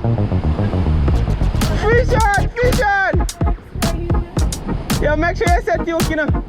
Fish on! Fish on! Yo, make sure you set the hook, you know.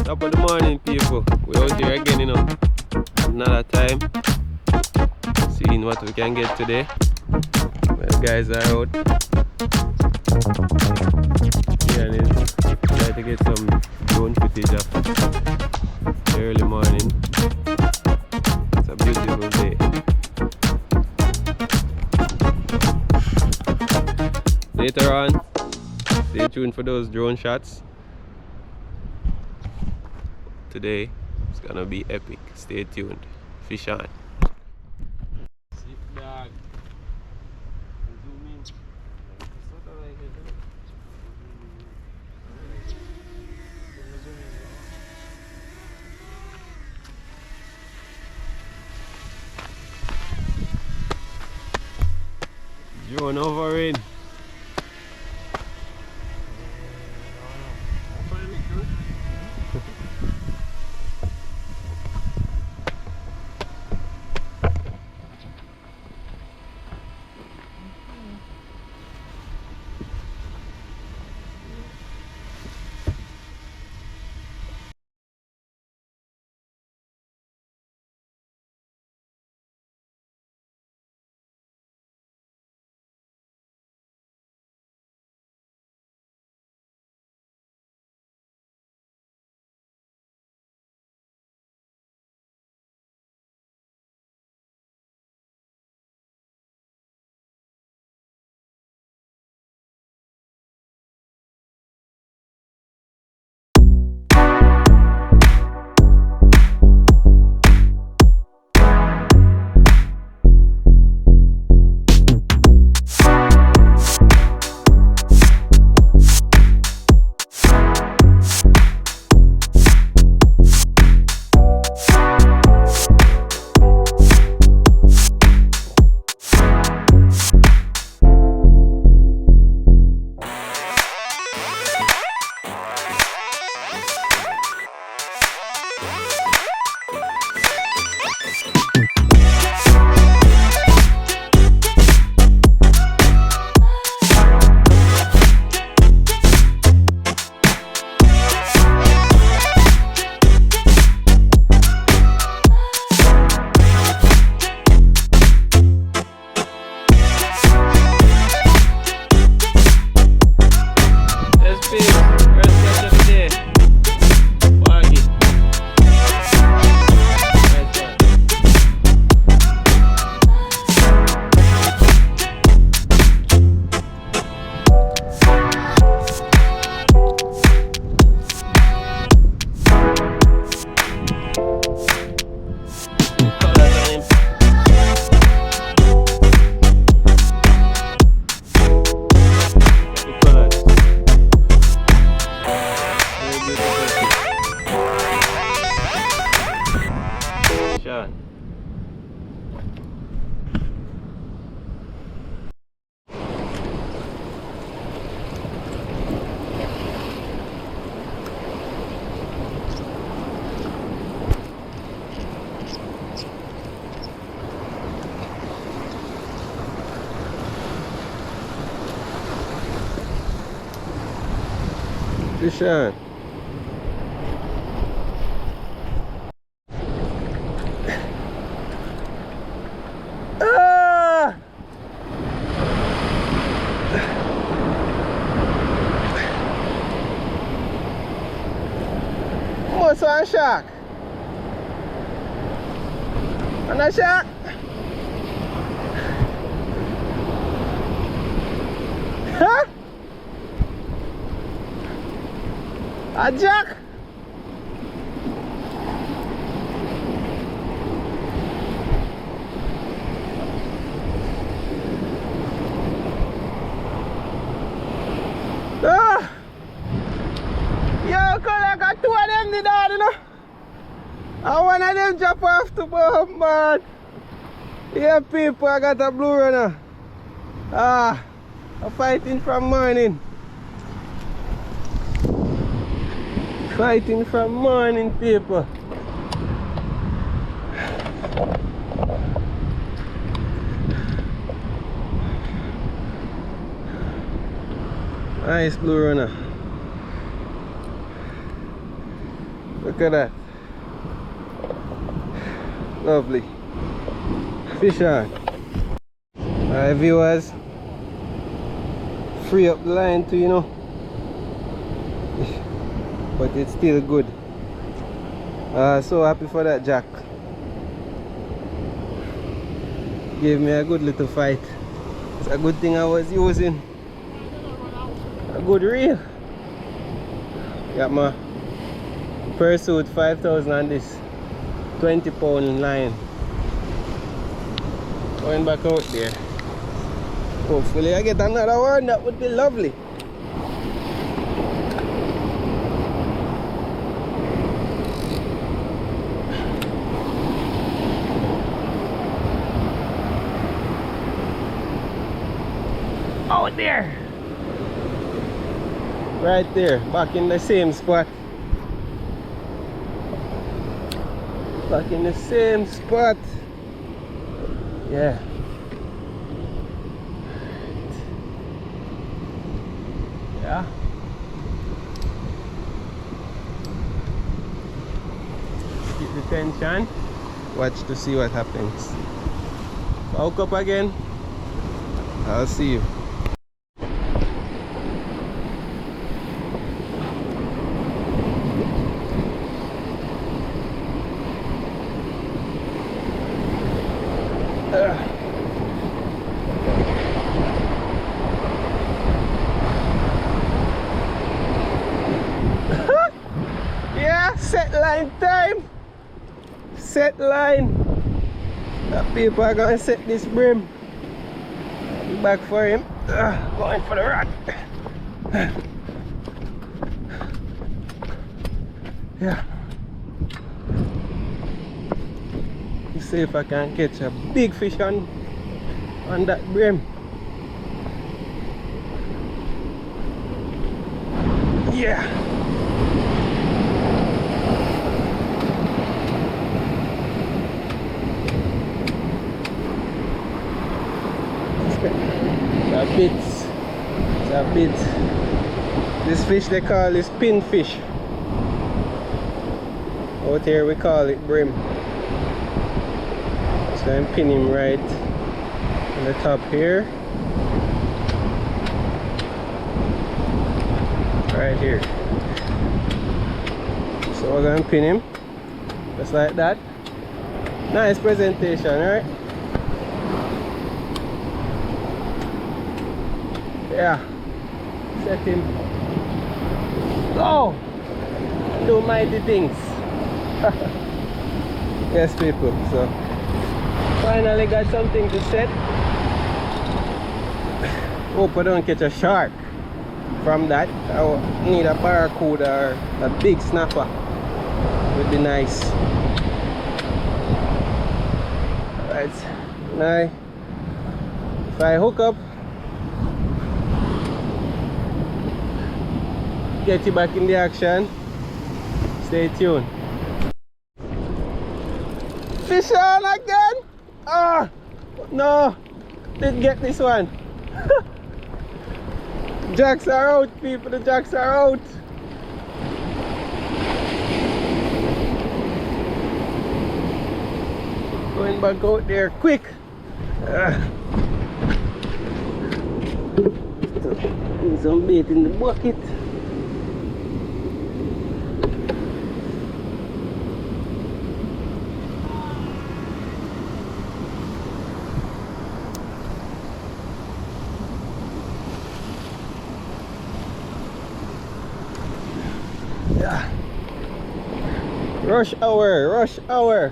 Top of the morning, people. We're out here again, you know. Another time. Seeing what we can get today. Well, guys are out. Yeah, try to get some drone footage of the early morning. It's a beautiful day. Later on, stay tuned for those drone shots. Today it's gonna be epic. Stay tuned. Fish on. Drone over in. Fish on. Ah! What's on shark? On a shark? Huh? A jack? one of them drop off the boat, man. Yeah, people, I got a blue runner. I'm fighting from morning. Fighting from morning, people. Nice blue runner. Look at that. Lovely. Fish on. Alright, viewers. Free up the line too, you know. But it's still good. So happy for that jack. Gave me a good little fight. It's a good thing I was using a good reel. Got my Pursuit 5000 on this 20-pound line. Going back out there. Hopefully I get another one. That would be lovely. Out there. Right there, back in the same spot. Back in the same spot. Yeah. Yeah. Keep the tension. Watch to see what happens. Hook up again. I'll see you. Yeah, set line time. Set line. The people are gonna set this brim. I'll be back for him. Going for the rod. Yeah. Let's see if I can catch a big fish on that brim. Yeah. It's a bit. This fish they call is pinfish. Out here we call it brim. So I'm pinning him right on the top here. Right here. So we're gonna pin him just like that. Nice presentation, right? Yeah. Set him. Go! Do mighty things. Yes, people. So finally got something to set. Hope I don't catch a shark from that. I need a barracuda or a big snapper. Would be nice. Alright. Now if I hook up, get you back in the action. Stay tuned. Fish on again! Ah! No! Didn't get this one. Jacks are out, people. The jacks are out. Going back out there quick. Need some bait in the bucket. Yeah. Rush hour, rush hour.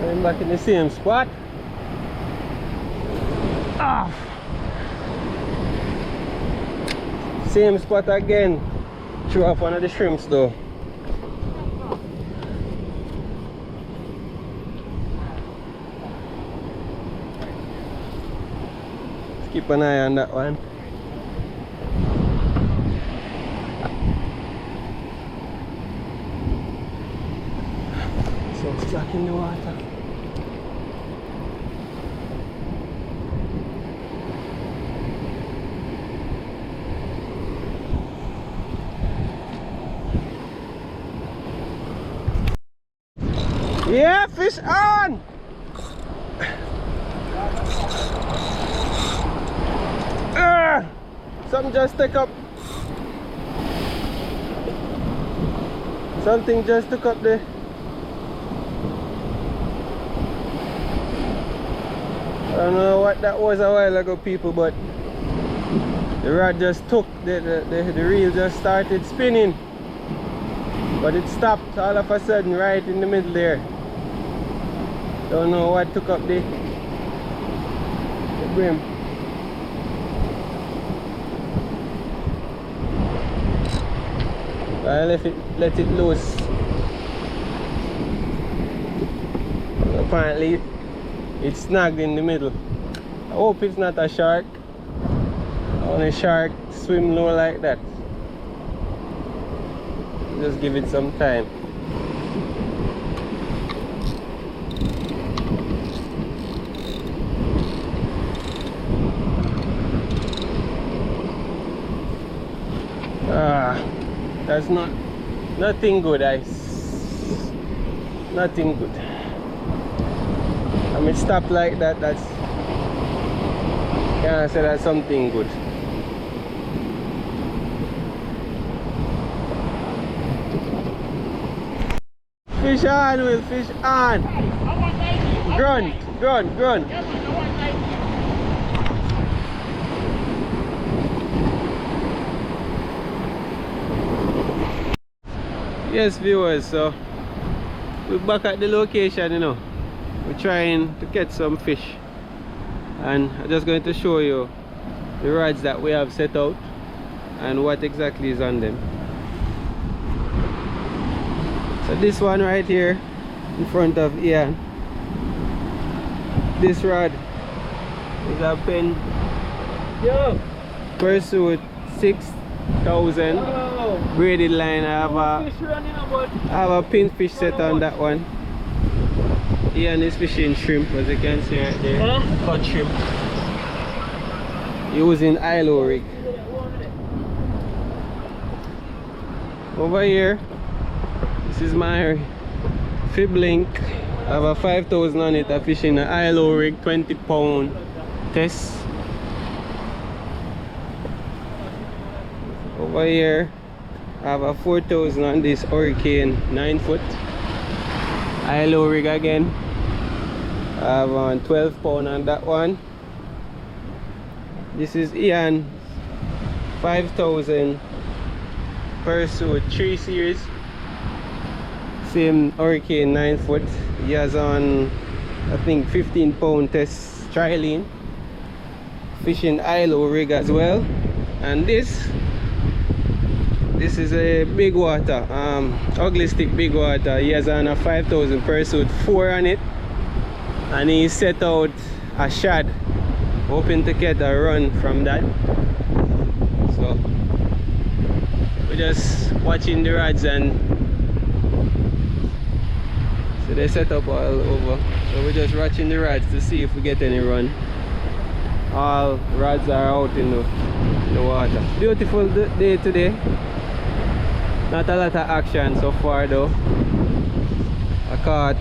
I'm back in the same spot. Ah. Same spot again. Threw off one of the shrimps though. Let's keep an eye on that one. So it's stuck in the water. Yeah, fish on! Something just took up. Something just took up there. I don't know what that was a while ago, people, but the rod just took, the reel just started spinning. But it stopped all of a sudden right in the middle there. Don't know what took up the brim. I let it loose. Apparently it's snagged in the middle. I hope it's not a shark. Only shark swim low like that. Just give it some time. That's nothing good, nothing good. I mean, stop like that, that's, can't say that's something good. Fish on, Will, fish on. Grunt. Yes, viewers, so we're back at the location, you know. We're trying to catch some fish, and I'm just going to show you the rods that we have set out and what exactly is on them. So this one right here in front of Ian, this rod is a pen Pursuit 6000 braided line. I have a pinfish set on that one. Ian is fishing shrimp, as you can see right there. Cut shrimp using ILO rig. Over here, this is my fib link. I have a 5000 on it. I'm fishing an ILO rig 20-pound test. Over here, I have a 4000 on this Hurricane 9-foot ILO rig again. I have a 12-pound on that one. This is Ian 5000 Pursuit 3 series, same Hurricane 9-foot. He has on, I think, 15-pound test trilene, fishing ILO rig as well. And this is a big water, ugly stick big water. He has on a 5000 Pursuit 4 on it, and he set out a shad, hoping to get a run from that. So we're just watching the rods, and so they set up all over, so we're just watching the rods to see if we get any run. All rods are out in the water. Beautiful day today. Not a lot of action so far though. I caught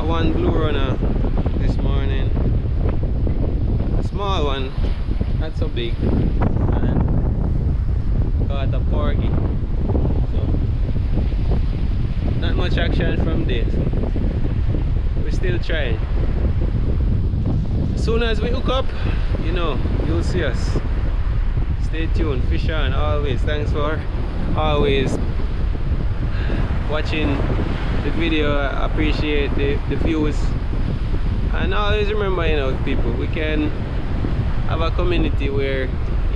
one blue runner this morning, a small one, not so big, and caught a porgy. So not much action from there, so we're still trying. As soon as we hook up, you know, you'll see us. Stay tuned, fish on always. Thanks for always watching the video. I appreciate the views, and always remember, you know, people, we can have a community where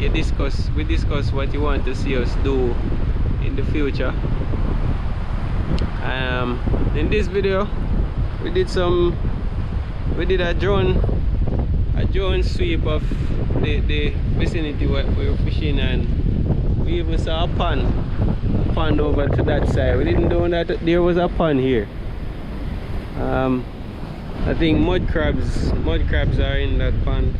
we discuss what you want to see us do in the future. In this video we did a drone sweep of the vicinity where we were fishing, and we even saw a pond over to that side. We didn't know that there was a pond here. I think mud crabs are in that pond.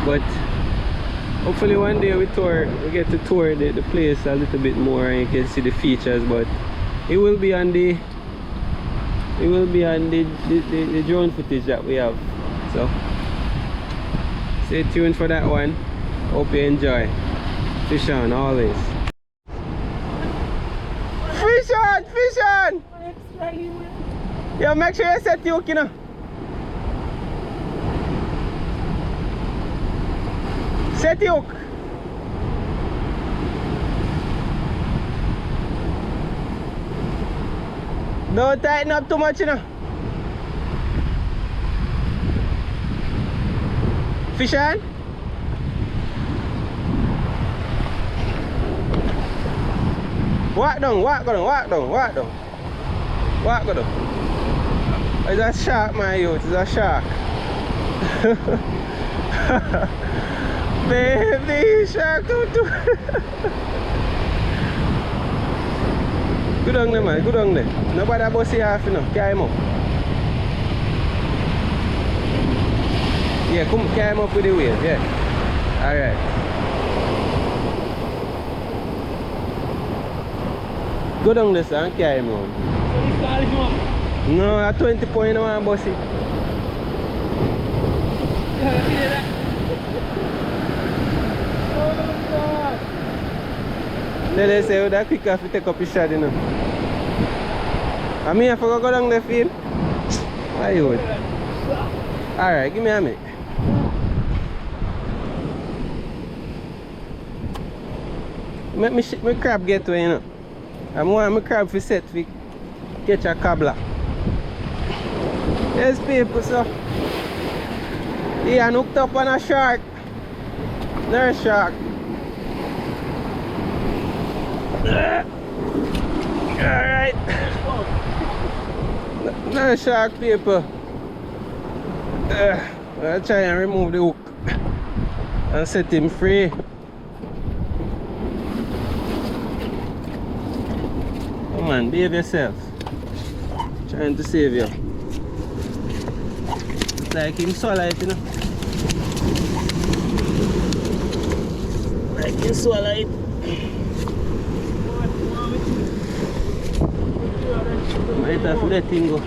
But hopefully one day we get to tour the place a little bit more and you can see the features. But it will be on the drone footage that we have, so stay tuned for that one. Hope you enjoy. Fish on always. Fish on! Fish on! Yeah, make sure you set the hook, you know. Set the hook. Don't tighten up too much, you know. Fish on. Walk down, walk down, walk down, walk down. Walk down. It's a shark, my youth, it's a shark. Baby shark, too. Good on there, man, good on there. Nobody about see half, you know. Carry him up. Yeah, come carry him up with the wave, yeah. Alright. Go down this and carry him on. No, at 20 point I want bossy. They say that quick if you take up your shot, you know. I mean if I go down the field. Why you would? Alright, give me a minute. Make me crab get away, you know. I want my crab to set to catch a cobbler. Yes, people, so he hooked up on a shark. There's a shark. Alright. There's a shark, people. I'll try and remove the hook and set him free. Come on, behave yourself. Trying to save you. It's like him swallow it, you know. Like him swallow it. Might have to let him go.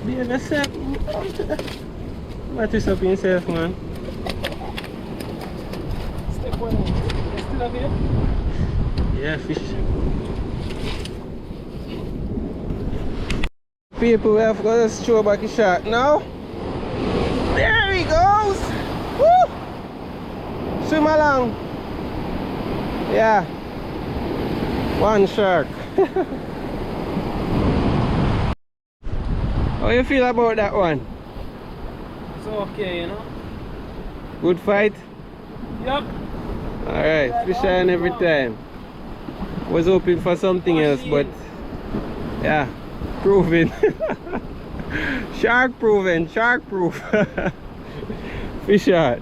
Behave yourself. What is up yourself, man? Step one. You still have it? Yeah, fish. People, we have got to throw back a shot now. There he goes. Woo! Swim along. Yeah. One shark. How you feel about that one? It's okay, you know. Good fight? Yep. Alright, fish on every time. Was hoping for something else, but yeah. Proven. Shark proven, shark proof. Fish on.